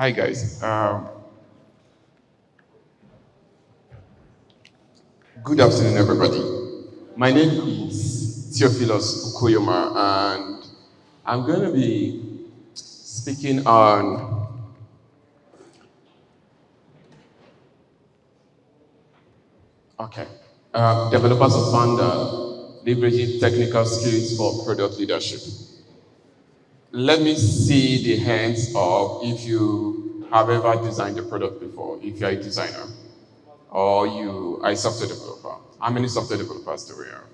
Hi guys. Good afternoon, everybody. My name is Theophilus Ukuyoma, and I'm going to be speaking on developers of founder leveraging technical skills for product leadership. Let me see the hands up if you have ever designed a product before, if you're a designer or you are a software developer. How many software developers do we have?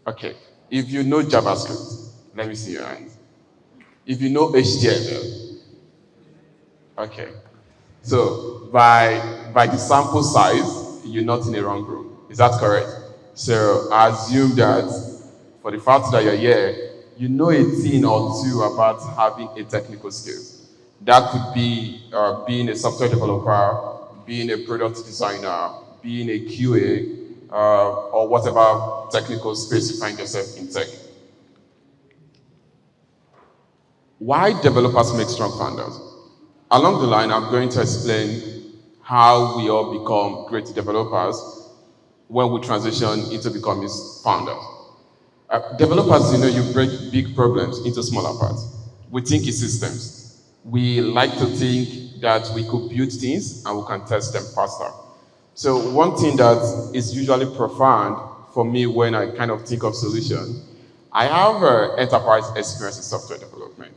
Okay. If you know JavaScript, let me see your hands. If you know HTML, okay. So by the sample size, you're not in the wrong group. Is that correct? So I assume that for the fact that you're here, you know a thing or two about having a technical skill. That could be being a software developer, being a product designer, being a QA, or whatever technical space you find yourself in tech. Why developers make strong founders? Along the line, I'm going to explain how we all become great developers when we transition into becoming founders. Developers, you break big problems into smaller parts. We think in systems. We like to think that we could build things and we can test them faster. So one thing that is usually profound for me when I kind of think of solution, I have enterprise experience in software development.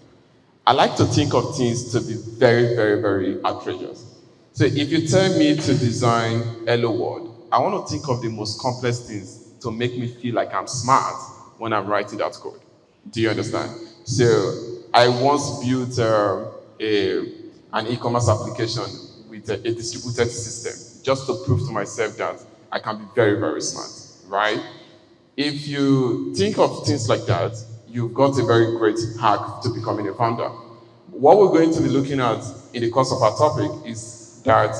I like to think of things to be very, very, very outrageous. So if you tell me to design Hello World, I want to think of the most complex things to make me feel like I'm smart when I'm writing that code. Do you understand? So I once built an e-commerce application with a distributed system just to prove to myself that I can be very, very smart, right? If you think of things like that, you've got a very great hack to becoming a founder. What we're going to be looking at in the course of our topic is that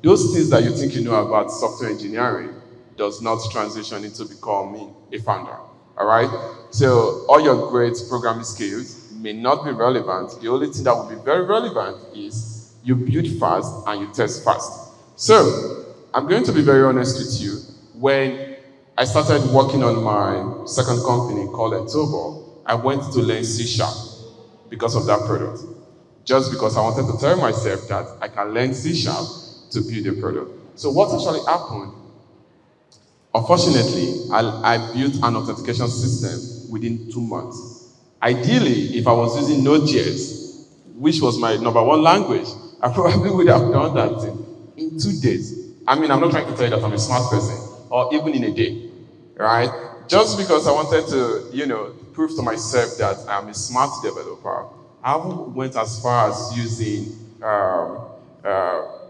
those things that you think you know about software engineering does not transition into becoming a founder. All right? So all your great programming skills may not be relevant. The only thing that will be very relevant is you build fast and you test fast. So I'm going to be very honest with you. When I started working on my second company called Entobo, I went to learn C# because of that product. Just because I wanted to tell myself that I can learn C# to build a product. So what actually happened? Unfortunately, I built an authentication system within 2 months. Ideally, if I was using Node.js, which was my number one language, I probably would have done that thing in 2 days. I mean, I'm not trying to tell you that I'm a smart person, or even in a day, right? Just because I wanted to, prove to myself that I'm a smart developer, I went as far as using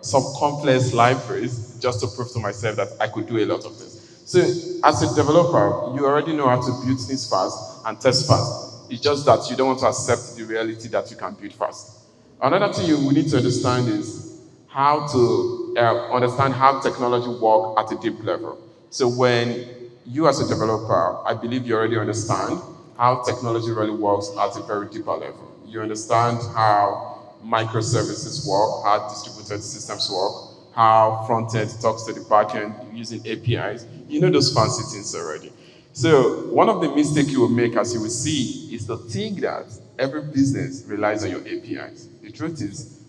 some complex libraries just to prove to myself that I could do a lot of things. So as a developer, you already know how to build things fast and test fast. It's just that you don't want to accept the reality that you can build fast. Another thing you need to understand is how to understand how technology works at a deep level. So when you as a developer, I believe you already understand how technology really works at a very deeper level. You understand how microservices work, how distributed systems work, how front-end talks to the back-end using APIs. You know those fancy things already. So one of the mistakes you will make, as you will see, is to think that every business relies on your APIs. The truth is,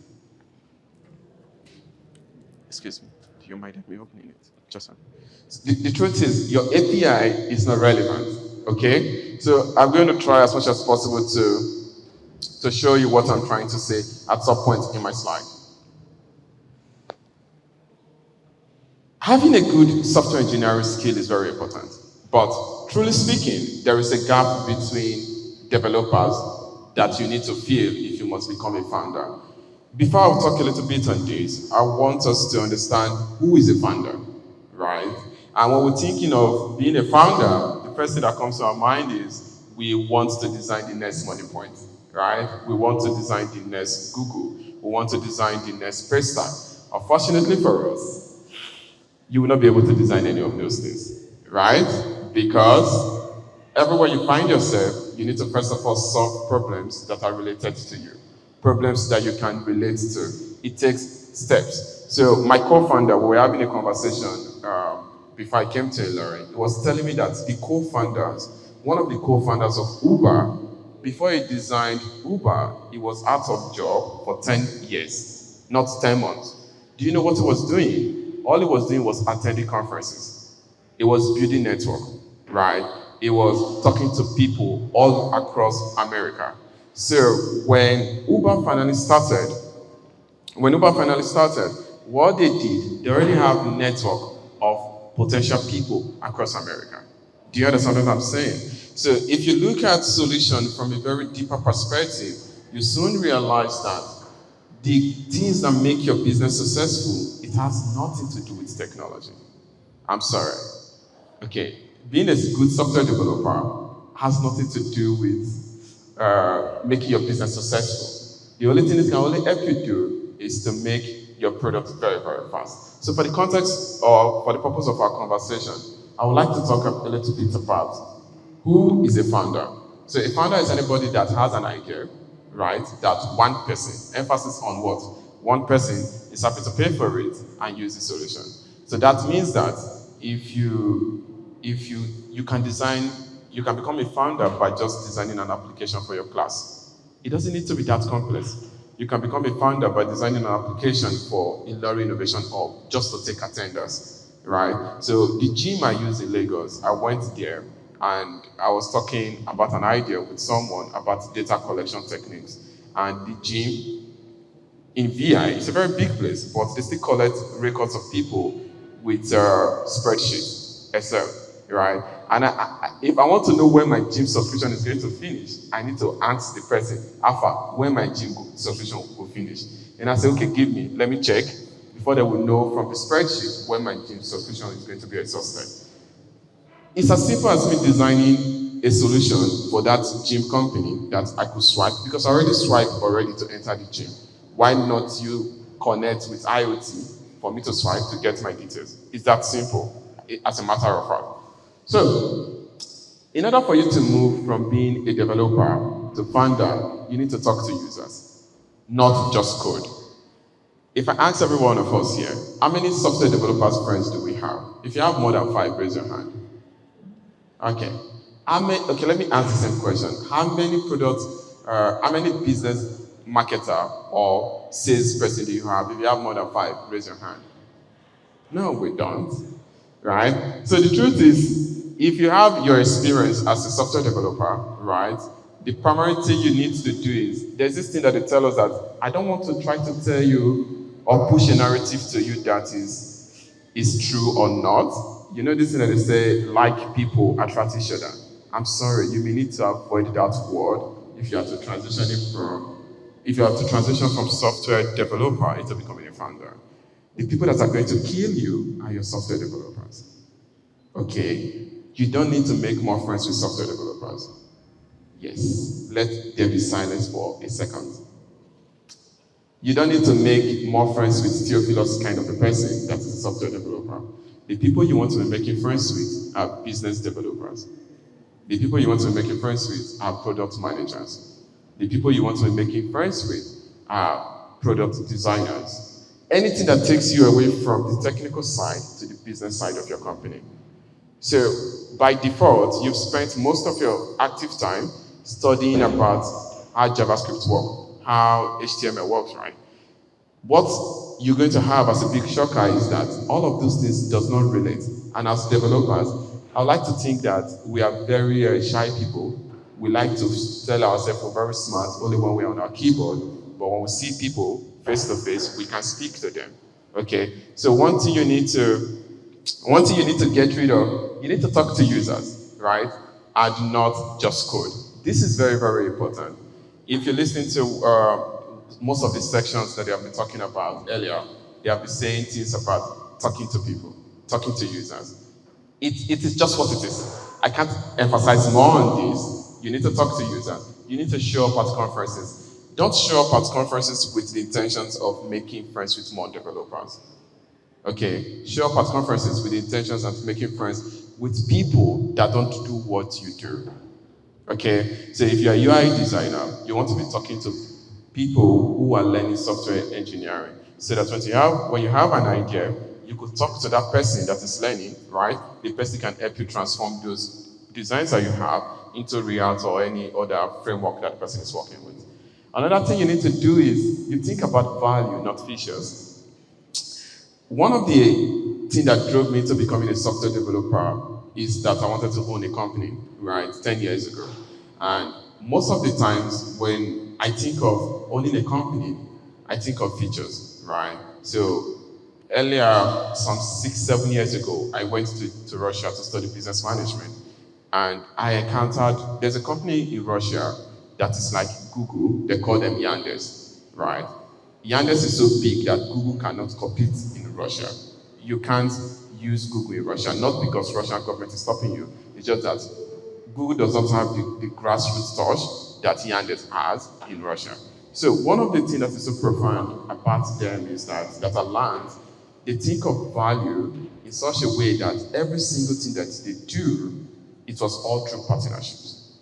excuse me, do you mind me opening it? Just one. The truth is, your API is not relevant, okay? So I'm going to try as much as possible to show you what I'm trying to say at some point in my slide. Having a good software engineering skill is very important, but truly speaking, there is a gap between developers that you need to fill if you must become a founder. Before I talk a little bit on this, I want us to understand who is a founder, right? And when we're thinking of being a founder, the first thing that comes to our mind is we want to design the next money point, right? We want to design the next Google. We want to design the next Paystack. Unfortunately for us, you will not be able to design any of those things, right? Because everywhere you find yourself, you need to first of all solve problems that are related to you. problems that you can relate to. It takes steps. So my co-founder, we were having a conversation before I came to Ilorin. He was telling me that one of the co-founders of Uber, before he designed Uber, he was out of job for 10 years, not 10 months. Do you know what he was doing? All he was doing was attending conferences. It was building network, right? It was talking to people all across America. So when Uber finally started, what they did, they already have a network of potential people across America. Do you understand what I'm saying? So if you look at solution from a very deeper perspective, you soon realize that the things that make your business successful, it has nothing to do with technology. I'm sorry. Okay, being a good software developer has nothing to do with making your business successful. The only thing it can only help you do is to make your product very, very fast. So for the context or for the purpose of our conversation, I would like to talk a little bit about who is a founder. So a founder is anybody that has an idea, right? That one person, emphasis on what? One person is happy to pay for it and use the solution. So that means that if you can design, you can become a founder by just designing an application for your class. It doesn't need to be that complex. You can become a founder by designing an application for Ilori Innovation Hub just to take attendance, right? So the gym I use in Lagos, I went there and I was talking about an idea with someone about data collection techniques. And the gym in VI, it's a very big place, but they still collect records of people with spreadsheet, Excel, right? And if I want to know when my gym subscription is going to finish, I need to ask the person, Alpha, when my gym subscription will finish. And I say, okay, give me, let me check, before they will know from the spreadsheet when my gym subscription is going to be exhausted. It's as simple as me designing a solution for that gym company that I could swipe, because I already swiped already to enter the gym. Why not you connect with IoT for me to swipe to get my details? It's that simple, as a matter of fact. So, in order for you to move from being a developer to founder, you need to talk to users, not just code. If I ask every one of us here, how many software developers friends do we have? If you have more than 5, raise your hand. Okay. Okay, let me ask the same question. How many business marketer or sales person do you have? If you have more than 5, raise your hand. No, we don't. Right? So the truth is, if you have your experience as a software developer, right, the primary thing you need to do is, there's this thing that they tell us that I don't want to try to tell you or push a narrative to you that is true or not. You know this thing that they say, like people attract each other. I'm sorry, you may need to avoid that word if you have to transition from software developer into becoming a founder. The people that are going to kill you are your software developers. Okay? You don't need to make more friends with software developers. Yes. Let there be silence for a second. You don't need to make more friends with Theophilus kind of a person that is a software developer. The people you want to be making friends with are business developers. The people you want to be making friends with are product managers. The people you want to be making friends with are product designers. Anything that takes you away from the technical side to the business side of your company. So by default, you've spent most of your active time studying about how JavaScript works, how HTML works, right? What you're going to have as a big shocker is that all of those things does not relate. And as developers, I would like to think that we are very shy people. We like to tell ourselves we're very smart only when we're on our keyboard. But when we see people face to face, we can speak to them. Okay? So one thing you need to get rid of, you need to talk to users, right? And not just code. This is very, very important. If you're listening to most of the sections that they have been talking about earlier, they have been saying things about talking to people, talking to users. It is just what it is. I can't emphasize more on this. You need to talk to users. You need to show up at conferences. Don't show up at conferences with the intentions of making friends with more developers. Okay, show up at conferences with the intentions of making friends with people that don't do what you do. Okay, so if you're a UI designer, you want to be talking to people who are learning software engineering. So that when you have an idea, you could talk to that person that is learning, right? The person can help you transform those designs that you have into React or any other framework that the person is working with. Another thing you need to do is you think about value, not features. One of the things that drove me to becoming a software developer is that I wanted to own a company, right, 10 years ago. And most of the times when I think of owning a company, I think of features, right? So earlier, some 6, 7 years ago, I went to Russia to study business management. And I encountered, there's a company in Russia that is like Google, they call them Yandex, right? Yandex is so big that Google cannot compete in Russia. You can't use Google in Russia, not because Russian government is stopping you. It's just that Google does not have the grassroots touch that Yandex has in Russia. So one of the things that is so profound about them is that at land, they think of value in such a way that every single thing that they do, it was all through partnerships.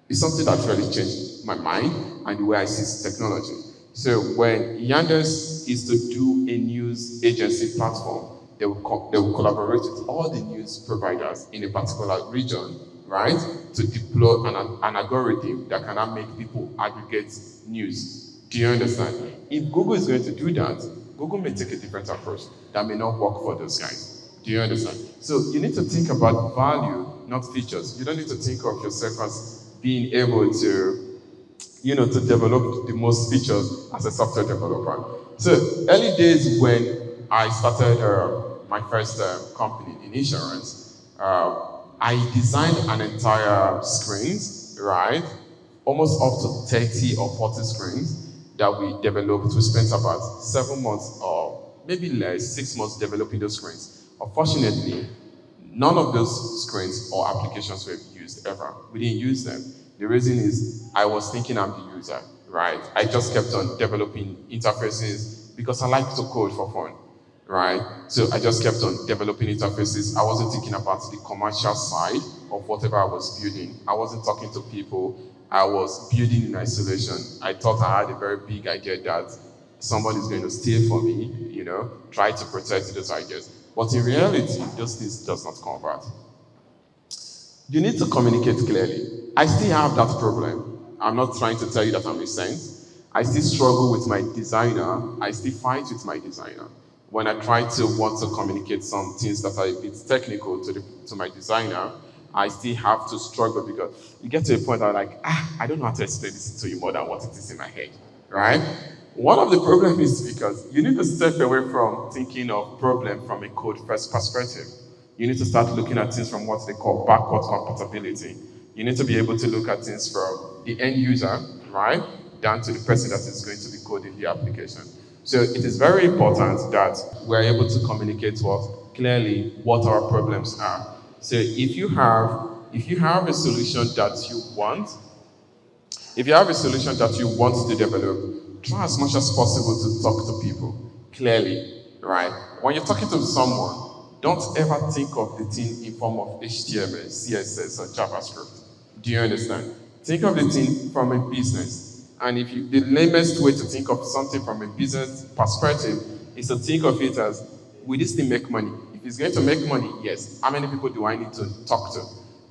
It's something that really changed my mind and the way I see technology. So when Yandex is to do a news agency platform, they will collaborate with all the news providers in a particular region, right, to deploy an algorithm that can now make people aggregate news. Do you understand? If Google is going to do that, Google may take a different approach that may not work for those guys. Do you understand? So you need to think about value, not features. You don't need to think of yourself as being able to, to develop the most features as a software developer. So early days when I started my first company in insurance, I designed an entire screens, right? Almost up to 30 or 40 screens that we developed. We spent about 7 months or maybe less, 6 months developing those screens. Unfortunately, none of those screens or applications were used ever. We didn't use them. The reason is I was thinking I'm the user, right? I just kept on developing interfaces because I like to code for fun, right? So I just kept on developing interfaces. I wasn't thinking about the commercial side of whatever I was building. I wasn't talking to people. I was building in isolation. I thought I had a very big idea that somebody's going to steal from me, try to protect those ideas. But in reality, those things does not convert. You need to communicate clearly. I still have that problem. I'm not trying to tell you that I'm a saint. I still struggle with my designer. I still fight with my designer. When I try to want to communicate some things that are a bit technical to my designer, I still have to struggle because you get to a point where I'm like, I don't know how to explain this to you more than what it is in my head, right? One of the problems is because you need to step away from thinking of problem from a code first perspective. You need to start looking at things from what they call backward compatibility. You need to be able to look at things from the end user, right, down to the person that is going to be coding the application. So it is very important that we're able to communicate clearly what our problems are. So if you have a solution that you want, if you have a solution that you want to develop, try as much as possible to talk to people clearly, right? When you're talking to someone, don't ever think of the thing in form of HTML, CSS, or JavaScript. Do you understand? Think of the thing from a business. And the lamest way to think of something from a business perspective is to think of it as, will this thing make money? If it's going to make money, yes. How many people do I need to talk to?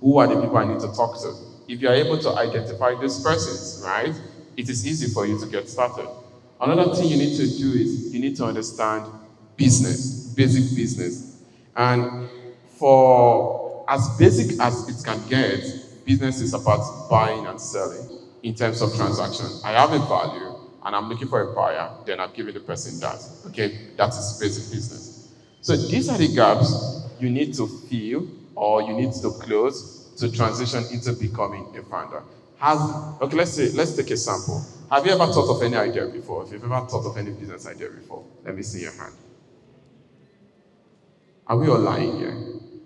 Who are the people I need to talk to? If you're able to identify these persons, right, it is easy for you to get started. Another thing you need to do is you need to understand business, basic business. And for as basic as it can get, business is about buying and selling in terms of transaction. I have a value and I'm looking for a buyer, then I'm giving the person that. Okay, that is basic business. So these are the gaps you need to fill or you need to close to transition into becoming a founder. Let's take a sample. Have you ever thought of any idea before? If you've ever thought of any business idea before, let me see your hand. Are we all lying here?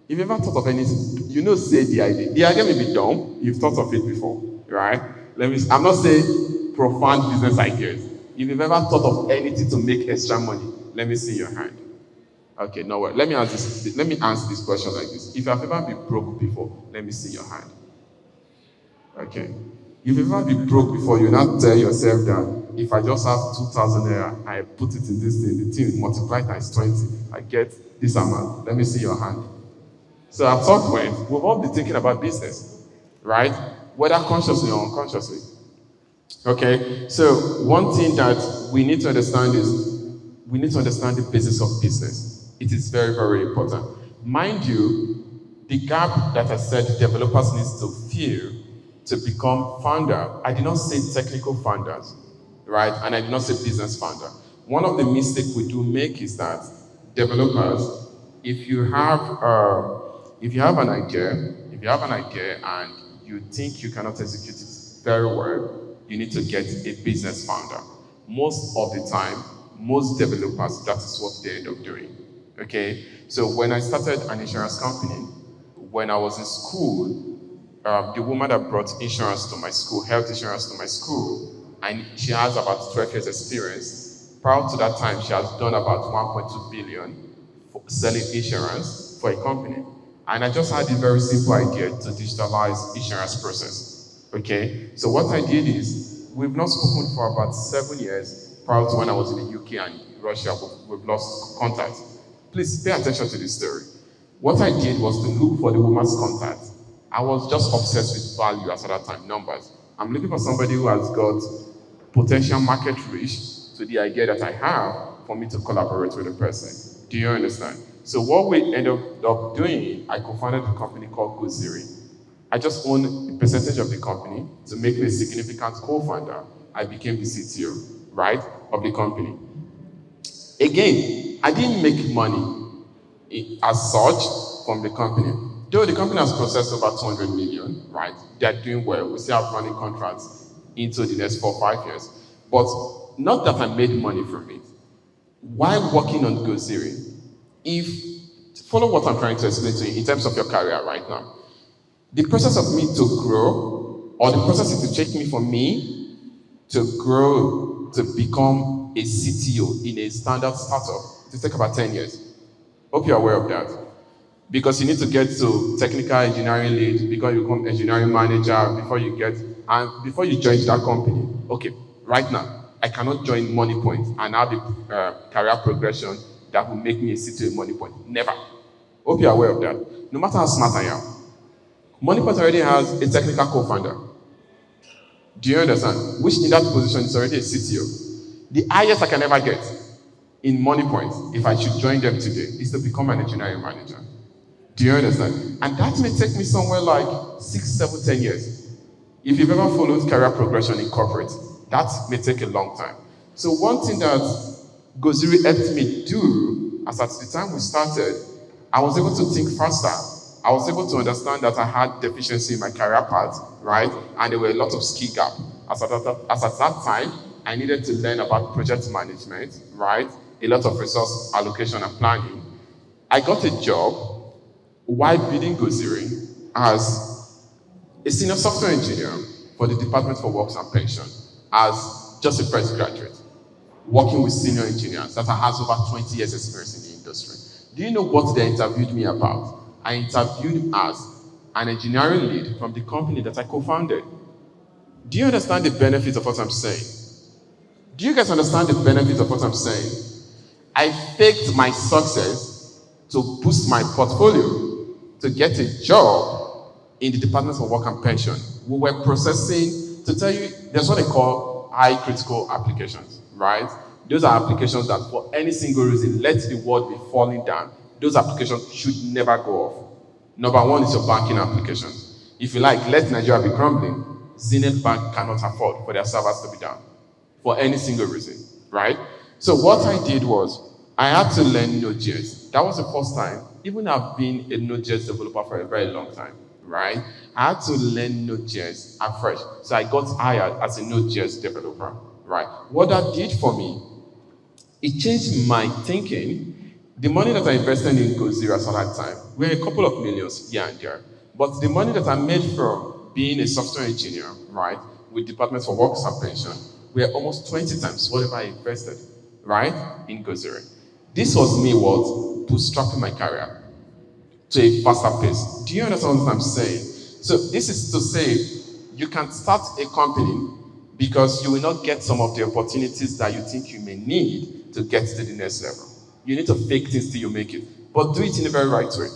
If you've ever thought of anything, say the idea. The idea may be dumb. You've thought of it before, right? I'm not saying profound business ideas. If you've ever thought of anything to make extra money, let me see your hand. Okay, no worries. Let me answer this question like this. If you've ever been broke before, let me see your hand. Okay. If you've ever been broke before, you now tell yourself that if I just have 2,000 naira, I put it in this thing, the thing multiply times 20, I get this amount. Let me see your hand. So at some point, we've all been thinking about business, right? Whether consciously or unconsciously. Okay, so one thing that we need to understand is we need to understand the basis of business. It is very, very important. Mind you, the gap that I said developers need to fill to become founder, I did not say technical founders, right? And I did not say business founder. One of the mistakes we do make is that developers, if you have if you have an idea, if you have an idea and you think you cannot execute it very well, you need to get a business founder. Most of the time, most developers, that is what they end up doing. Okay? So when I started an insurance company, when I was in school, the woman that brought insurance to my school, health insurance to my school, and she has about 12 years experience. Prior to that time, she has done about 1.2 billion for selling insurance for a company. And I just had a very simple idea to digitalize insurance process. Okay? So what I did is, we've not spoken for about 7 years prior to when I was in the UK and Russia, we've lost contact. Please pay attention to this story. What I did was to look for the woman's contact. I was just obsessed with value at that time, numbers. I'm looking for somebody who has got potential market reach to the idea that I have for me to collaborate with the person. Do you understand? So what we ended up doing, I co-founded a company called Goziri. I just owned a percentage of the company to make me a significant co-founder. I became the CTO, right, of the company. Again, I didn't make money as such from the company. Though the company has processed over 200 million, right? They're doing well. We still have running contracts into the next 4 or 5 years. But not that I made money from it. While working on Goziri, if follow what I'm trying to explain to you in terms of your career right now, the process of me to grow, or the process it will take me for me to grow to become a CTO in a standard startup, it will take about 10 years. Hope you're aware of that. Because you need to get to technical engineering lead, because you become engineering manager, before you join that company. Okay, right now, I cannot join MoneyPoint and have a career progression that will make me a CTO in MoneyPoint. Never. Hope you're aware of that. No matter how smart I am. MoneyPoint already has a technical co-founder. Do you understand? Which in that position is already a CTO. The highest I can ever get in MoneyPoint, if I should join them today, is to become an engineering manager. Do you understand? And that may take me somewhere like 6, 7, 10 years. If you've ever followed career progression in corporate, that may take a long time. So one thing that Goziri helped me do, as at the time we started, I was able to think faster. I was able to understand that I had deficiency in my career path, right? And there were a lot of skill gap. As at that time, I needed to learn about project management, right? A lot of resource allocation and planning. I got a job while building Goziri as a senior software engineer for the Department for Works and Pension, as just a fresh graduate, working with senior engineers that has over 20 years experience in the industry. Do you know what they interviewed me about? I interviewed as an engineering lead from the company that I co-founded. Do you understand the benefit of what I'm saying? Do you guys understand the benefit of what I'm saying? I faked my success to boost my portfolio, to get a job in the Department for Work and Pension. We were processing, to tell you, there's what they call high critical applications, right? Those are applications that for any single reason, let the world be falling down, those applications should never go off. Number one is your banking application. If you like, let Nigeria be crumbling, Zenith Bank cannot afford for their servers to be down for any single reason, right? So what I did was, I had to learn Node.js. That was the first time, even I've been a Node.js developer for a very long time, right? I had to learn Node.js afresh. So I got hired as a Node.js developer, right? What that did for me, it changed my thinking. The money that I invested in Goziri at that time were a couple of millions here and there. But the money that I made from being a software engineer, right, with Department for Works and Pension, were almost 20 times whatever I invested, right, in Goziri. This was me bootstrapping my career to a faster pace. Do you understand what I'm saying? So this is to say, you can start a company because you will not get some of the opportunities that you think you may need to get to the next level. You need to fake things till you make it, but do it in a very right way.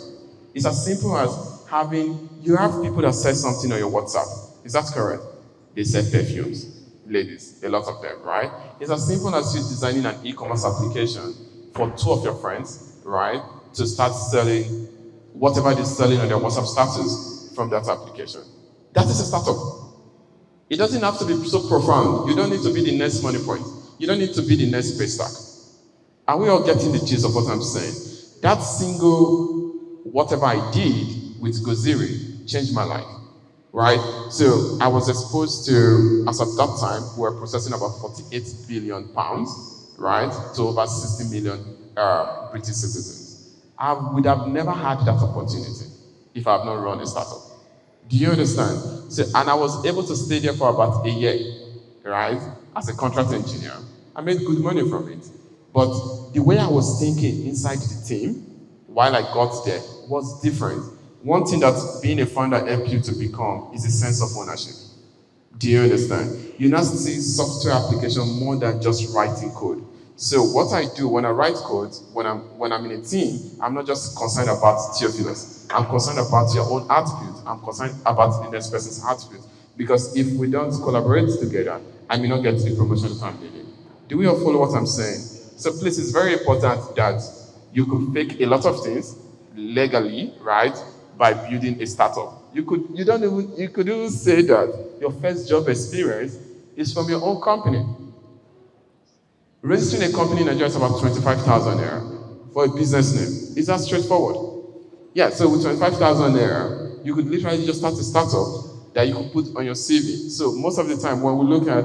It's as simple as you have people that say something on your WhatsApp. Is that correct? They sell perfumes, ladies, a lot of them, right? It's as simple as you designing an e-commerce application for two of your friends, right, to start selling whatever they're selling on their WhatsApp status from that application. That is a startup. It doesn't have to be so profound. You don't need to be the next money point. You don't need to be the next paystack. Are we all getting the gist of what I'm saying? That single whatever I did with Goziri changed my life, right? So I was exposed to, as at that time, we were processing about 48 billion pounds, right, to over 60 million British citizens. I would have never had that opportunity if I had not run a startup. Do you understand? So, and I was able to stay there for about a year, right, as a contract engineer. I made good money from it. But the way I was thinking inside the team while I got there was different. One thing that being a founder helped you to become is a sense of ownership. Do you understand? You now see software application more than just writing code. So what I do when I write code, when I'm in a team, I'm not just concerned about Theophilus. I'm concerned about your own output. I'm concerned about the next person's output. Because if we don't collaborate together, I may not get to the promotion that I'm needing. Do we all follow what I'm saying? So please, it's very important that you could fake a lot of things legally, right, by building a startup. You could even say that your first job experience is from your own company. Registering a company in Nigeria is about 25,000 naira for a business name. Is that straightforward? Yeah, so with 25,000 naira, you could literally just start a startup that you could put on your CV. So most of the time when we look at,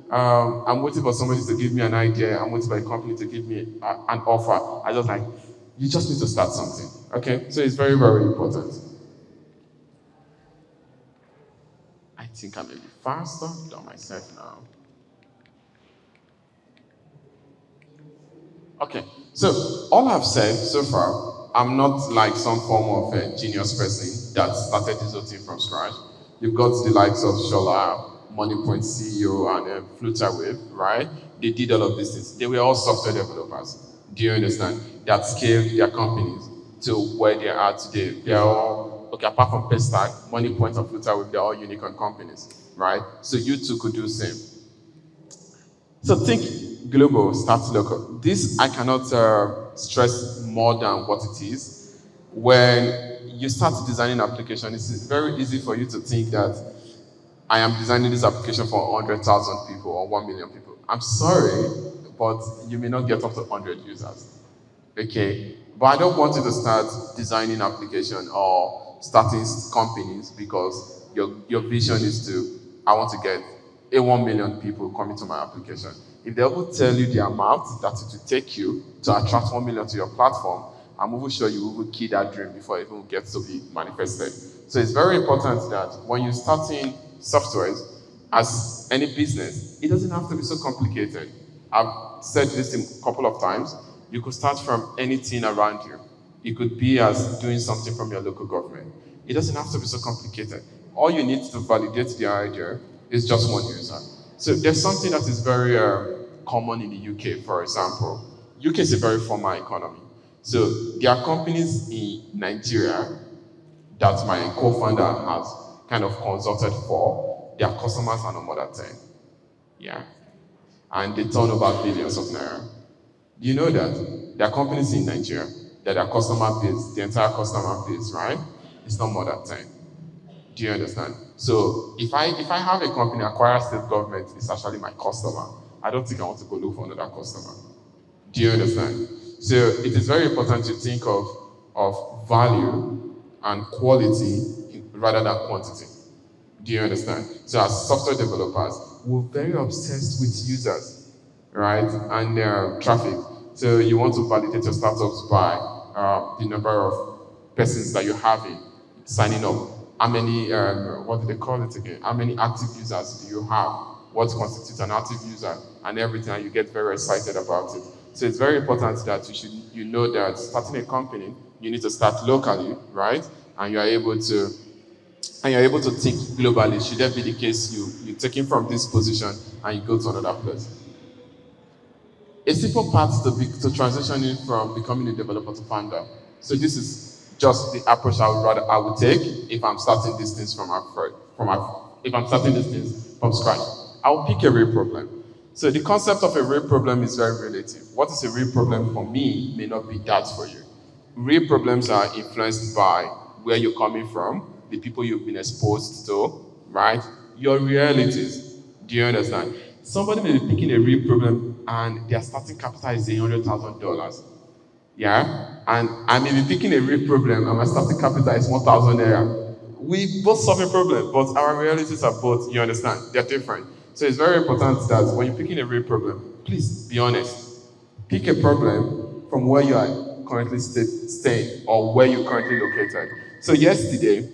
I'm waiting for somebody to give me an idea, I'm waiting for a company to give me an offer, I just like, you just need to start something, okay? So it's very, very important. I think I may be faster than myself now. Okay, so all I've said so far, I'm not like some form of a genius person that started this whole thing from scratch. You've got the likes of Shola, Moneypoint CEO, and Flutterwave, right? They did all of these things. They were all software developers. Do you understand? That scaled their companies to where they are today. They're all, okay, apart from Paystack, Moneypoint and Flutterwave, they're all unicorn companies, right? So you too could do the same. So think global, start local. This I cannot stress more than what it is. When you start designing an application, it's very easy for you to think that I am designing this application for 100,000 people or 1 million people. I'm sorry, but you may not get up to 100 users. Okay? But I don't want you to start designing application or starting companies because your vision is to, I want to get a 1 million people coming to my application. If they will tell you the amount that it will take you to attract 1 million to your platform, I'm even sure you will kill that dream before it even gets to be manifested. So it's very important that when you're starting softwares, as any business, it doesn't have to be so complicated. I've said this a couple of times. You could start from anything around you. It could be as doing something from your local government. It doesn't have to be so complicated. All you need to validate the idea is just one user. So there's something that is very common in the UK, for example. UK is a very formal economy. So there are companies in Nigeria that my co-founder has kind of consulted for. Their customers are no more than 10. Yeah. And they turn over billions of naira. Do you know that? There are companies in Nigeria that their customer base, the entire customer base, right? It's not more than 10. Do you understand? So if I have a company, Acquire State Government is actually my customer. I don't think I want to go look for another customer. Do you understand? So it is very important to think of value and quality rather than quantity. Do you understand? So as software developers, we're very obsessed with users, right? And traffic. So you want to validate your startups by the number of persons that you're having signing up. How many, what do they call it again? How many active users do you have? What constitutes an active user? And everything, and you get very excited about it. So it's very important that you know that starting a company, you need to start locally, right? And you are able to and you're able to think globally, should that be the case, you take it from this position and you go to another place. A simple path to transitioning from becoming a developer to founder. So this is just the approach I would take if I'm starting these things if I'm starting these things from scratch. I will pick a real problem. So the concept of a real problem is very relative. What is a real problem for me may not be that for you. Real problems are influenced by where you're coming from, the people you've been exposed to, right? Your realities. Do you understand? Somebody may be picking a real problem and their starting capital is $100,000. Yeah? And I may be picking a real problem and my starting capital is 1,000 naira. We both solve a problem, but our realities are both, you understand, they're different. So it's very important that when you're picking a real problem, please be honest. Pick a problem from where you are currently staying or where you're currently located. So yesterday,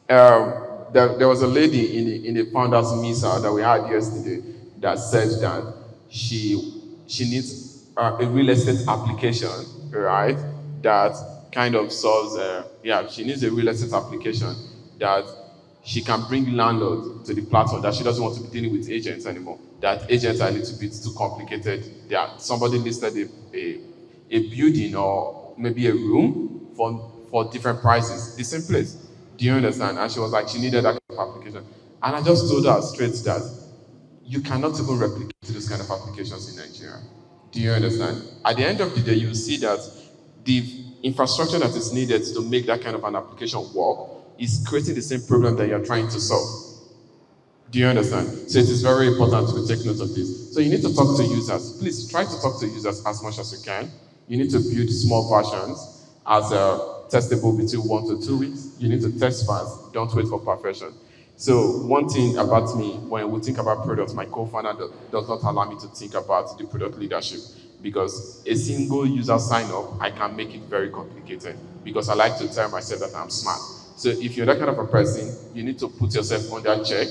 there was a lady in the founders misa that we had yesterday that said that she needs a real estate application, right? That kind of solves, yeah, she needs a real estate application that she can bring landlords to the platform, that she doesn't want to be dealing with agents anymore. That agents are a little bit too complicated. Somebody listed a building or maybe a room for different prices. The same place. Do you understand? And she was like, she needed that kind of application. And I just told her straight that you cannot even replicate those kind of applications in Nigeria. Do you understand? At the end of the day, you see that the infrastructure that is needed to make that kind of an application work is creating the same problem that you're trying to solve. Do you understand? So it is very important to take note of this. So you need to talk to users. Please try to talk to users as much as you can. You need to build small versions as testable between 1 to 2 weeks. You need to test fast. Don't wait for perfection. So one thing about me, when we think about products, my co-founder does not allow me to think about the product leadership because a single user sign up, I can make it very complicated because I like to tell myself that I'm smart. So if you're that kind of a person, you need to put yourself under check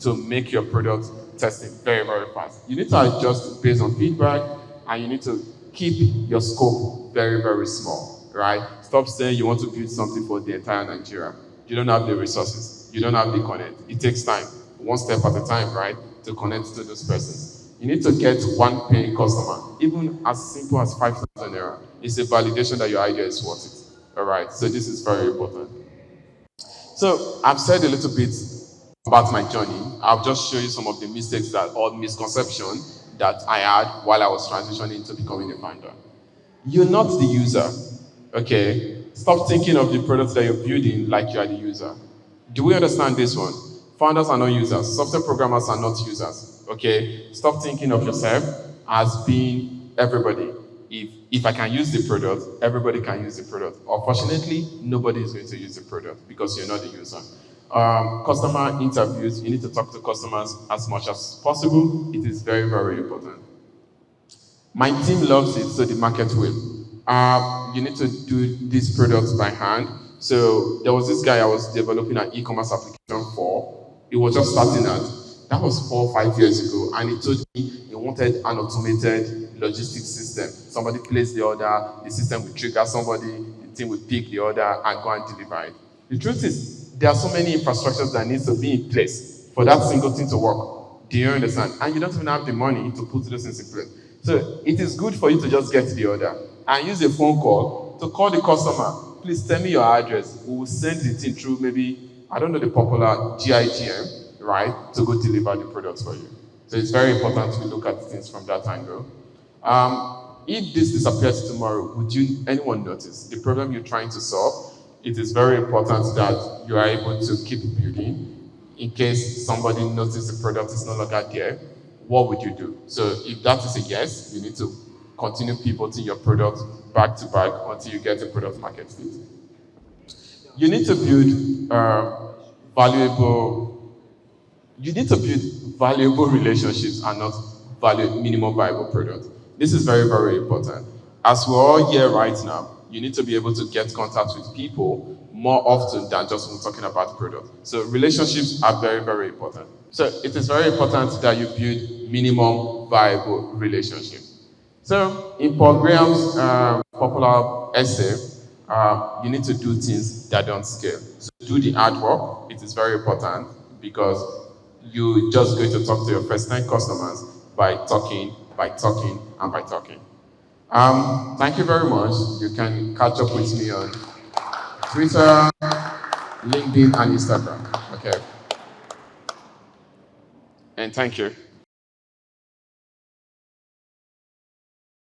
to make your product testing very, very fast. You need to adjust based on feedback and you need to keep your scope very, very small, right? Stop saying you want to build something for the entire Nigeria. You don't have the resources. You don't have the connect. It takes time, one step at a time, right, to connect to those persons. You need to get one paying customer, even as simple as 5,000 naira. It's a validation that your idea is worth it. All right, so this is very important. So I've said a little bit about my journey. I'll just show you some of the mistakes or misconception that I had while I was transitioning to becoming a founder. You're not the user, okay? Stop thinking of the products that you're building like you are the user. Do we understand this one? Founders are not users. Software programmers are not users, okay? Stop thinking of yourself as being everybody. If I can use the product, everybody can use the product. Unfortunately, nobody is going to use the product because you're not the user. Customer interviews, you need to talk to customers as much as possible. It is very, very important. My team loves it, so the market will. You need to do these products by hand. So there was this guy I was developing an e-commerce application for. It was just starting out. That was 4 or 5 years ago, and he told me he wanted an automated logistics system. Somebody placed the order, the system will trigger somebody, the team will pick the order and go and deliver it. The truth is, there are so many infrastructures that needs to be in place for that single thing to work. Do you understand? And you don't even have the money to put those things in place. So it is good for you to just get the order and use a phone call to call the customer. Please tell me your address. We will send the thing through maybe, I don't know, the popular GIGM, right, to go deliver the products for you. So it's very important to look at things from that angle. If this disappears tomorrow, would anyone notice the problem you're trying to solve? It is very important that you are able to keep building. In case somebody notices the product is no longer there, what would you do? So if that is a yes, you need to continue pivoting your product back to back until you get a product market fit. You need to build valuable. You need to build valuable relationships and not minimum viable product. This is very, very important. As we're all here right now, you need to be able to get contact with people more often than just when talking about product. So relationships are very, very important. So it is very important that you build minimum viable relationships. So in Paul Graham's popular essay, you need to do things that don't scale. So do the hard work. It is very important because you just going to talk to your first 10 customers by talking, and by talking. Thank you very much. You can catch up with me on Twitter, LinkedIn, and Instagram. Okay. And thank you.